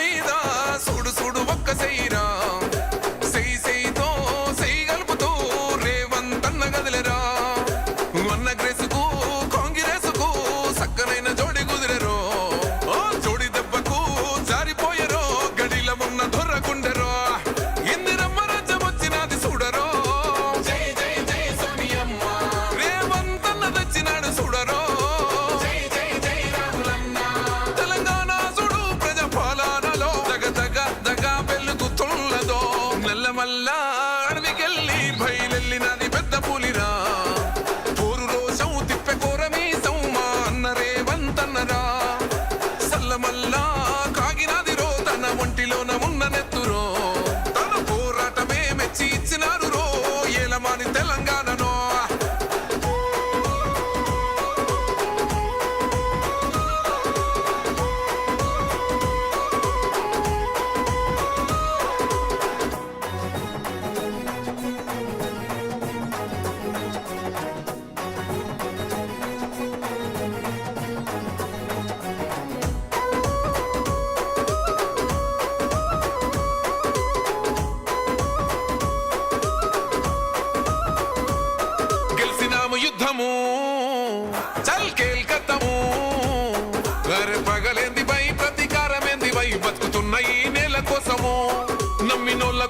మీద సుడు సుడు ఒక్క సెయ్యిరా సెయ్యి సెయ్యితో సెయ్యి కలుపుతూ రేవంతన్న గదిలేరా అన్న గ్రేసుకు కాంగిరెసుకు సక్కనైన జోడి కుదిరెరో ఓ జోడి దెబ్బకు జారిపోయరో గడిల ఉన్న దొర్రకుండెరో ఇందిరమ్మ రాజ్యం వచ్చినది చూడరో జై జై జై సోనియమ్మ రేవంతన్న తెచ్చినాడు చూడరో జై జై జై రాములన్న తెలంగాణ చూడు ప్రజాపాలనలో దగ దగ దగ వెలుగుతున్నదో నల్లమల్ల అడవికెళ్ళి బయలెళ్ళినది పెద్ద పులిరా పోరు రోషం తిప్పె కోరమీసం మా అన్న రేవంతన్నరా సల్లమల్లా కాగినాది రో తన ఒంటిలోన ఉన్న నెత్తురో తన పోరాటమే మెచ్చి ఇచ్చినారు రో ఏలమాని తెలంగాణనో గెలిసినాము యుద్ధము చల్ కేల్కత్తము అరే పగలేంది బై ప్రతీకారమేంది బై బతుకుతున్న ఈ నేల కోసము నమ్మినోళ్ళ